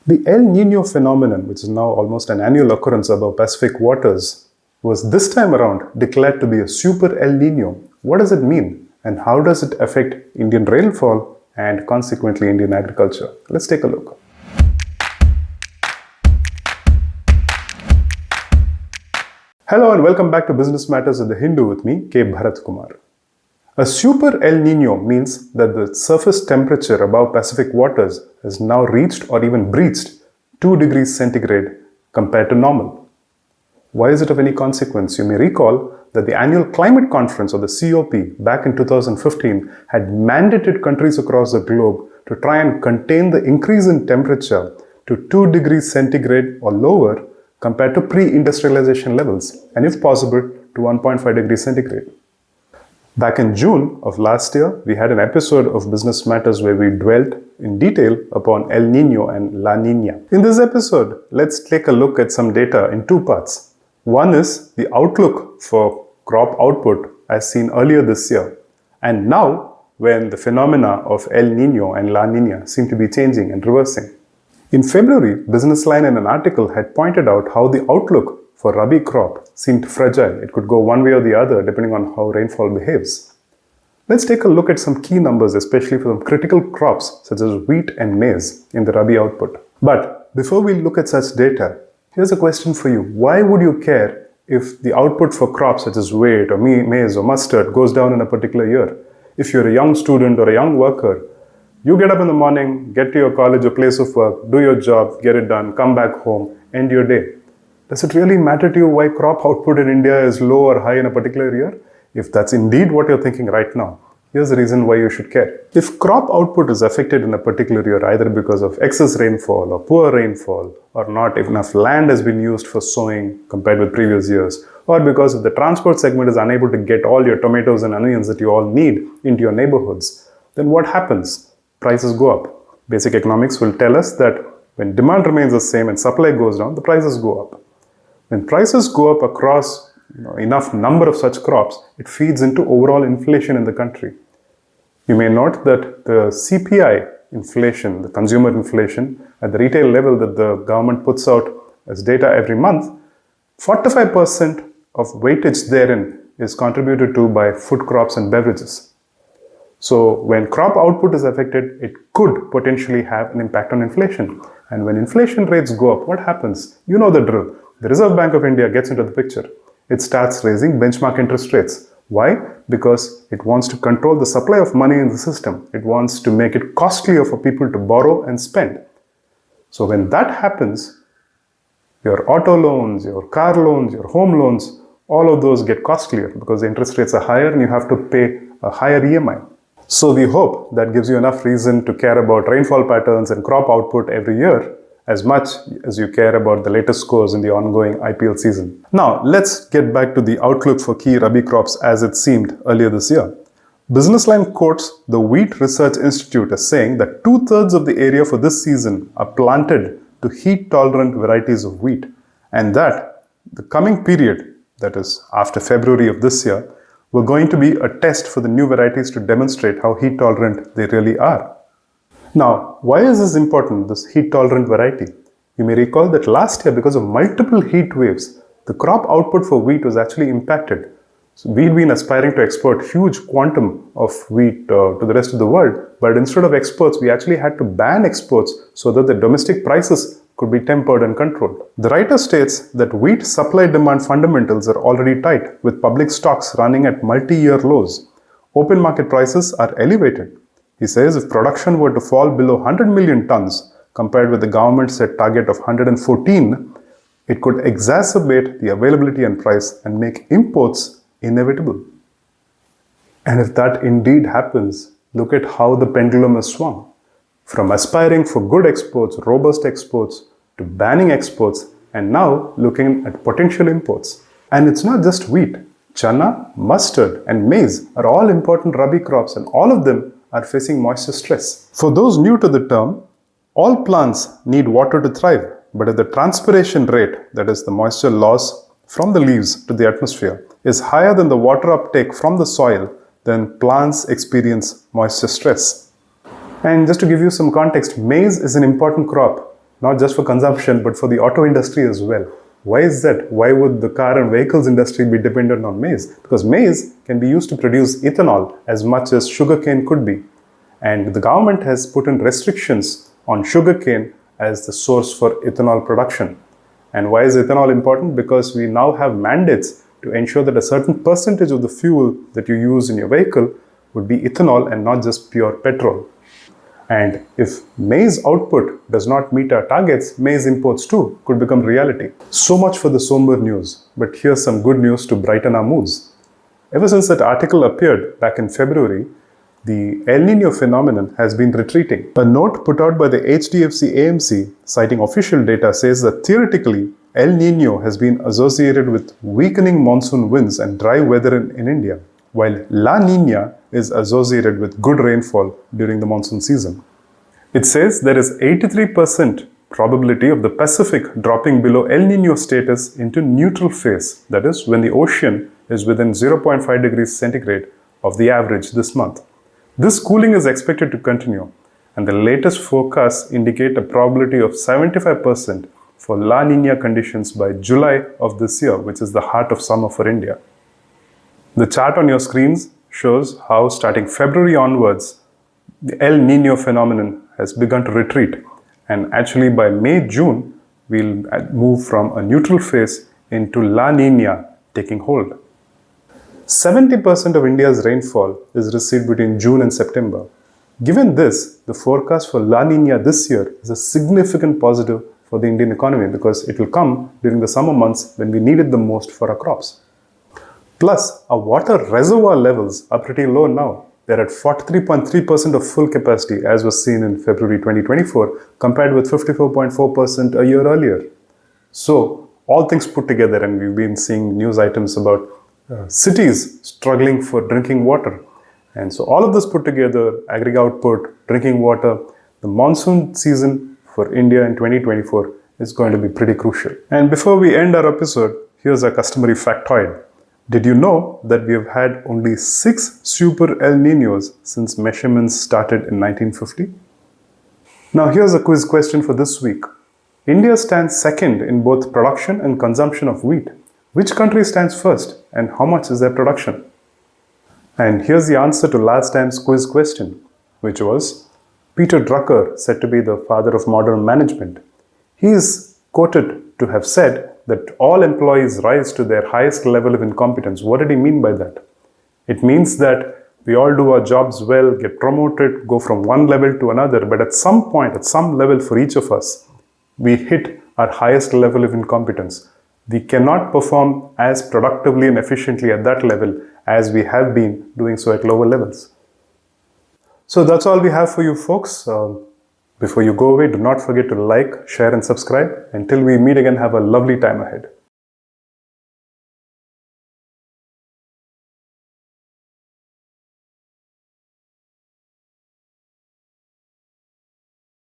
The El Nino phenomenon, which is now almost an annual occurrence above Pacific waters, was this time around declared to be a Super El Nino. What does it mean? And how does it affect Indian rainfall and consequently Indian agriculture? Let's take a look. Hello and welcome back to Business Matters with the Hindu with me, K. Bharat Kumar. A Super El Nino means that the surface temperature above Pacific waters has now reached or even breached 2 degrees centigrade compared to normal. Why is it of any consequence? You may recall that the annual climate conference, or the COP, back in 2015 had mandated countries across the globe to try and contain the increase in temperature to 2 degrees centigrade or lower compared to pre-industrialization levels, and if possible to 1.5 degrees centigrade. Back in June of last year, we had an episode of Business Matters where we dwelt in detail upon El Nino and La Nina. In this episode, let's take a look at some data in two parts. One is the outlook for crop output as seen earlier this year, and now when the phenomena of El Nino and La Nina seem to be changing and reversing. In February, Businessline in an article had pointed out how the outlook for Rabi crop seemed fragile. It could go one way or the other depending on how rainfall behaves. Let's take a look at some key numbers, especially for some critical crops such as wheat and maize in the Rabi output. But before we look at such data, here's a question for you. Why would you care if the output for crops such as wheat or maize or mustard goes down in a particular year? If you're a young student or a young worker, you get up in the morning, get to your college or place of work, do your job, get it done, come back home, end your day. Does it really matter to you why crop output in India is low or high in a particular year? If that's indeed what you're thinking right now, here's the reason why you should care. If crop output is affected in a particular year either because of excess rainfall or poor rainfall, or not enough land has been used for sowing compared with previous years, or because if the transport segment is unable to get all your tomatoes and onions that you all need into your neighborhoods, then what happens? Prices go up. Basic economics will tell us that when demand remains the same and supply goes down, the prices go up. When prices go up across enough number of such crops, it feeds into overall inflation in the country. You may note that the CPI inflation, the consumer inflation at the retail level that the government puts out as data every month, 45% of weightage therein is contributed to by food crops and beverages. So when crop output is affected, it could potentially have an impact on inflation. And when inflation rates go up, what happens? You know the drill. The Reserve Bank of India gets into the picture. It starts raising benchmark interest rates. Why? Because it wants to control the supply of money in the system. It wants to make it costlier for people to borrow and spend. So when that happens, your auto loans, your car loans, your home loans, all of those get costlier because the interest rates are higher and you have to pay a higher EMI. So we hope that gives you enough reason to care about rainfall patterns and crop output every year as much as you care about the latest scores in the ongoing IPL season. Now, let's get back to the outlook for key Rabi crops as it seemed earlier this year. Businessline quotes the Wheat Research Institute as saying that 2/3 of the area for this season are planted to heat-tolerant varieties of wheat, and that the coming period, that is after February of this year, were going to be a test for the new varieties to demonstrate how heat-tolerant they really are. Now, why is this important, this heat-tolerant variety? You may recall that last year, because of multiple heat waves, the crop output for wheat was actually impacted. So we'd been aspiring to export huge quantum of wheat to the rest of the world, but instead of exports, we actually had to ban exports so that the domestic prices could be tempered and controlled. The writer states that wheat supply-demand fundamentals are already tight, with public stocks running at multi-year lows. Open market prices are elevated. He says if production were to fall below 100 million tons, compared with the government's set target of 114, it could exacerbate the availability and price and make imports inevitable. And if that indeed happens, look at how the pendulum has swung. From aspiring for good exports, robust exports, to banning exports, and now looking at potential imports. And it's not just wheat. Chana, mustard, and maize are all important Rabi crops, and all of them are facing moisture stress. For those new to the term, all plants need water to thrive, but if the transpiration rate, that is the moisture loss from the leaves to the atmosphere, is higher than the water uptake from the soil, then plants experience moisture stress. And just to give you some context, maize is an important crop not just for consumption, but for the auto industry as well. Why is that? Why would the car and vehicles industry be dependent on maize? Because maize can be used to produce ethanol as much as sugarcane could be. And the government has put in restrictions on sugarcane as the source for ethanol production. And why is ethanol important? Because we now have mandates to ensure that a certain percentage of the fuel that you use in your vehicle would be ethanol and not just pure petrol. And if maize output does not meet our targets, maize imports too could become reality. So much for the somber news, but here's some good news to brighten our moods. Ever since that article appeared back in February, the El Nino phenomenon has been retreating. A note put out by the HDFC AMC, citing official data, says that theoretically, El Nino has been associated with weakening monsoon winds and dry weather in India, while La Nina is associated with good rainfall during the monsoon season. It says there is 83% probability of the Pacific dropping below El Nino status into neutral phase, that is, when the ocean is within 0.5 degrees centigrade of the average this month. This cooling is expected to continue, and the latest forecasts indicate a probability of 75% for La Nina conditions by July of this year, which is the heart of summer for India. The chart on your screens shows how starting February onwards, the El Nino phenomenon has begun to retreat, and actually by May-June, we'll move from a neutral phase into La Nina taking hold. 70% of India's rainfall is received between June and September. Given this, the forecast for La Nina this year is a significant positive for the Indian economy because it will come during the summer months when we need it the most for our crops. Plus, our water reservoir levels are pretty low now. They're at 43.3% of full capacity as was seen in February 2024 compared with 54.4% a year earlier. So, all things put together, and we've been seeing news items about cities struggling for drinking water. And so all of this put together, agri output, drinking water, the monsoon season for India in 2024 is going to be pretty crucial. And before we end our episode, here's a customary factoid. Did you know that we have had only 6 Super El Ninos since measurements started in 1950? Now here's a quiz question for this week. India stands second in both production and consumption of wheat. Which country stands first and how much is their production? And here's the answer to last time's quiz question, which was Peter Drucker, said to be the father of modern management. He is quoted to have said that all employees rise to their highest level of incompetence. What did he mean by that? It means that we all do our jobs well, get promoted, go from one level to another, but at some point, at some level for each of us, we hit our highest level of incompetence. We cannot perform as productively and efficiently at that level as we have been doing so at lower levels. So that's all we have for you folks. Before you go away, do not forget to like, share and subscribe. Until we meet again, have a lovely time ahead.